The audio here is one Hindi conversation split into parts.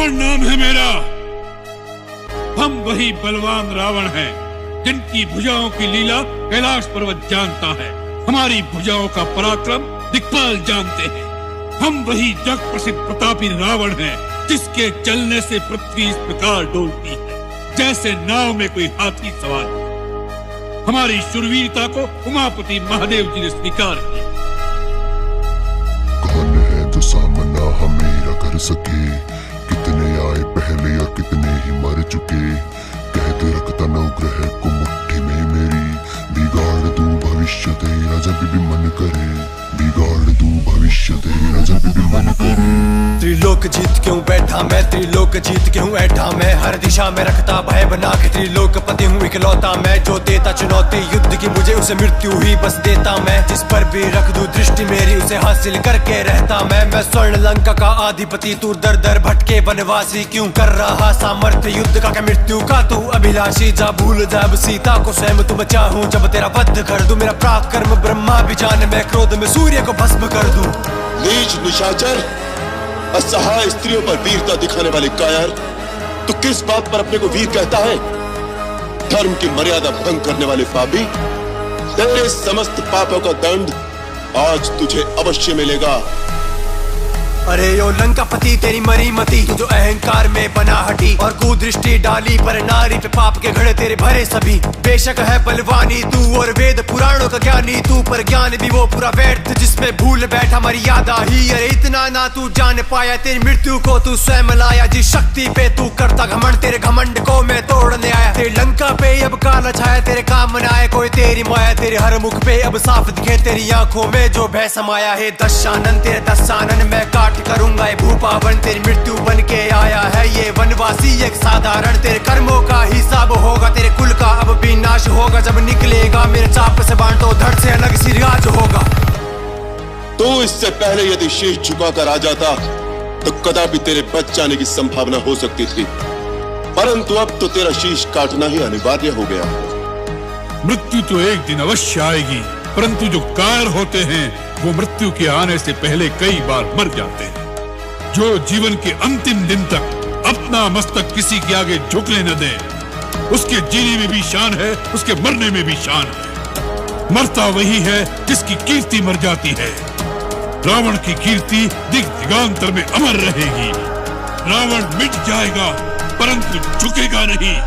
रावण नाम है मेरा। हम वही बलवान रावण हैं, जिनकी भुजाओं की लीला कैलाश पर्वत जानता है। हमारी भुजाओं का पराक्रम दिक्पाल जानते हैं। हम वही जग प्रसिद्ध प्रतापी रावण हैं, जिसके चलने से पृथ्वी इस प्रकार डोलती है जैसे नाव में कोई हाथी सवार। हमारी शूरवीरता को उमापति महादेव जी ने स्वीकार किया। कौन है जो सामना हमेरा कर सके, कितने आए पहले और कितने ही मर चुके। कहते रखता नवग्रह को मुट्ठी में मेरी, बिगाड़ दूं भविष्य तेरा जब भी मन करे, बिगाड़ दूं भविष्य तेरा जब भी मन करे। त्रिलोक जीत क्यों बैठा मैं, त्रिलोक जीत क्यों ऐठा मैं, हर दिशा में रखता भय बना के त्रिलोकपति हूँ इकलौता मैं। जो देता चुनौती युद्ध की मुझे, उसे मृत्यु ही बस देता मैं। जिस पर भी रख दूं दृष्टि मेरी, उसे हासिल करके रहता मैं स्वर्ण लंका का अधिपति, तू दर दर भटके वनवासी क्यों कर रहा सामर्थ्य युद्ध का, क्या मृत्यु का तू अभिलाषी। जा भूल जा अब सीता को स्वयं तू बचा हूँ, जब तेरा वध कर दूं मेरा पराक्रम ब्रह्मा भी जाने, मैं क्रोध में सूर्य को भस्म कर दूं। नीच निशाचर, असहाय स्त्रियों पर वीरता दिखाने वाले कायर, तू किस बात पर अपने को वीर कहता है? धर्म की मर्यादा भंग करने वाले पापी, तेरे समस्त पापों का दंड आज तुझे अवश्य मिलेगा। अरे यो लंकापति तेरी मरी मती, तू जो अहंकार में बना हटी और कुदृष्टि डाली पर नारी पे पाप के घड़े तेरे भरे सभी। बेशक है बलवानी तू और वेद पुराणों का ज्ञानी तू, पर ज्ञान भी वो पूरा व्यर्थ जिसमें भूल बैठा मर्यादा ही। अरे इतना ना तू जान पाया, तेरी मृत्यु को तू स्वयं लाया। जिस शक्ति पे तू करता घमंड, तेरे घमंड को मैं तोड़ने आया। तेरी लंका पे अब काला छाया, तेरे काम न आए कोई तेरी माया। तेरे हर मुख पे अब साफ दिखे तेरी आंखों में जो भय समाया है। दशानन तेरे दशानन मैं काट करूंगा ये भूपावन, तेरी मृत्यु बन के आया है ये वनवासी एक साधारण। तेरे कर्मों का हिसाब होगा, तेरे कुल का अब भी नाश होगा। जब निकलेगा मेरे चाप से बाण तो धड़ से अलग सी राज होगा। तो इससे पहले यदि शीश झुकाकर आ जाता तो कदापि तेरे बच जाने की संभावना हो सकती थी, परंतु अब तो तेरा शीश काटना ही अनिवार्य हो गया। मृत्यु तो एक दिन अवश्य आएगी, परंतु जो कायर होते हैं वो मृत्यु के आने से पहले कई बार मर जाते हैं। जो जीवन के अंतिम दिन तक अपना मस्तक किसी के आगे झुकने न दे, उसके जीने में भी शान है, उसके मरने में भी शान है। मरता वही है जिसकी कीर्ति मर जाती है। रावण की कीर्ति दिग दिगांतर में अमर रहेगी। रावण मिट जाएगा परंतु झुकेगा नहीं।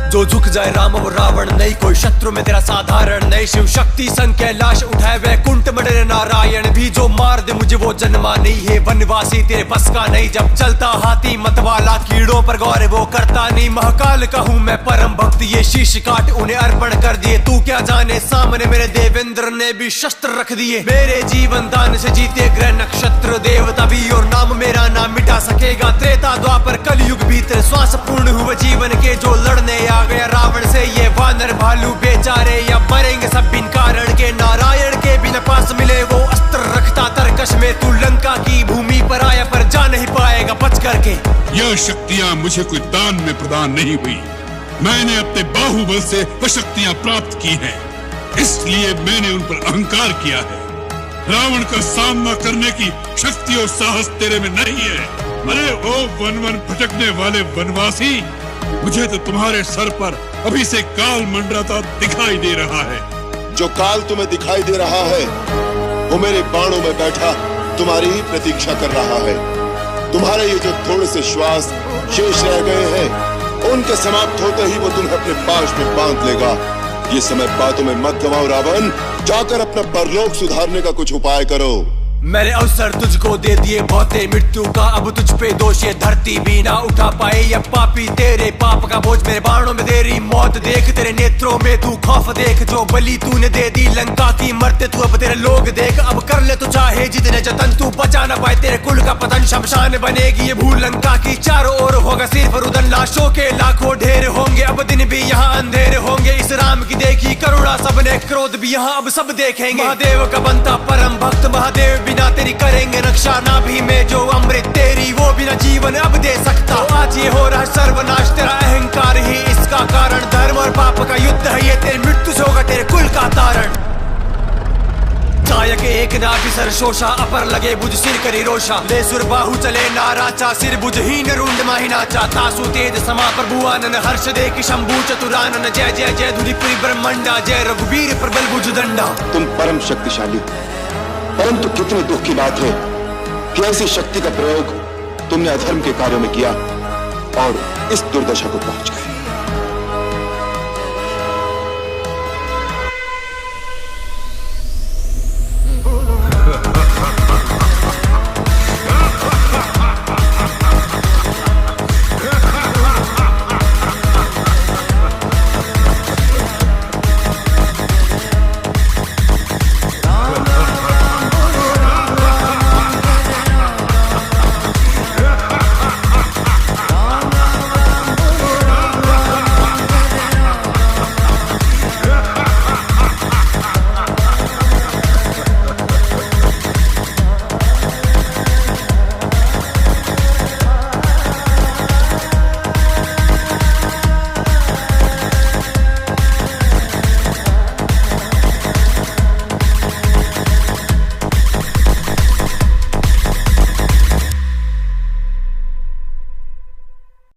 जो झुक जाए राम वो रावण नहीं, कोई शत्रु में तेरा साधारण नहीं। शिव शक्ति संग कैलाश उठाए वैकुंठ मडरे नारायण भी, जो मार दे मुझे वो जन्मा नहीं है। वनवासी तेरे बस का नहीं, जब चलता हाथी मतवाला कीड़ों पर गौर वो करता नहीं। महाकाल का हूँ मैं परम भक्त, ये शीश काट उन्हें अर्पण कर दिए। तू क्या जाने सामने मेरे देवेंद्र ने भी शस्त्र रख दिए। मेरे जीवन दान से जीते ग्रह नक्षत्र देवता भी, और नाम मेरा नाम मिटा सकेगा त्रेता द्वापर कलयुग भी। तेरे श्वास पूर्ण हुए जीवन के जो लड़ने आ गया रावण से, ये वानर भालू बेचारे या मरेंगे सब बिन कारण के। नारायण के बिना पास मिले वो अस्त्र रखता तरकश में, तू लंका की भूमि पर आया पर जा नहीं पाएगा बच करके। यह शक्तियां मुझे कोई दान में प्रदान नहीं हुई, मैंने अपने बाहुबल से वह शक्तियां प्राप्त की हैं, इसलिए मैंने उन पर अहंकार किया है। रावण का सामना करने की शक्ति और साहस तेरे में नहीं है। अरे ओ वन वन भटकने वाले वनवासी, मुझे तो तुम्हारे सर पर अभी से काल मंडराता दिखाई दे रहा है। जो काल तुम्हें दिखाई दे रहा है वो मेरे बाणों में बैठा तुम्हारी ही प्रतीक्षा कर रहा है। तुम्हारे ये जो थोड़े से श्वास शेष रह गए हैं, उनके समाप्त होते ही वो तुम्हें अपने पाश में बांध लेगा। ये समय बातों में मत गवाओ रावण, जाकर अपना परलोक सुधारने का कुछ उपाय करो। मैंने अवसर तुझको दे दिए बहुते मृत्यु का, अब तुझ पे दोष ये धरती भी ना उठा पाए। या पापी तेरे पाप का बोझ मेरे बाणों में तेरी मौत देख, तेरे नेत्रों में तू खौफ देख। जो बलि तूने दे दी लंका की, मरते तू अब तेरे लोग देख। अब कर ले तू चाहे जितने जतन, तू बचा ना पाए तेरे कुल का पतन। शमशान बनेगी ये भूल लंका की, चारों ओर होगा सिर्फ रुदन। लाशों के लाखों ढेर होंगे, अब दिन भी यहाँ अंधेरे होंगे। इस राम की देखी करुणा सबने, क्रोध भी यहाँ अब सब देखेंगे। महादेव का बनता परम भक्त, महादेव बिना तेरी करेंगे रक्षा। ना भी मैं जो अमृत तेरी, वो बिना जीवन अब दे सकता। तो आज ये हो रहा सर्वनाश, तेरा अहंकार ही इसका कारण। धर्म और पाप का युद्ध है ये, तेरी मृत्यु से होगा तेरे कुल का तारण। कायक एक नाभि सर शोषा अपर लगे बुझ सिर करी रोषा ले सुर बाहु चले नाराचा सिर बुझहीन रुंड माही नाचा तासु तेज समा प्रभुआनन हर्ष दे कि शंभु चतुरानन जय जय जय धुलिपुरी ब्रह्मंडा जय रघुवीर प्रबल भुज दंडा। तुम परम शक्तिशाली, परंतु कितने दुख की बात है कि ऐसी शक्ति का प्रयोग तुमने अधर्म के कार्यों में किया और इस दुर्दशा को पहुंच गए।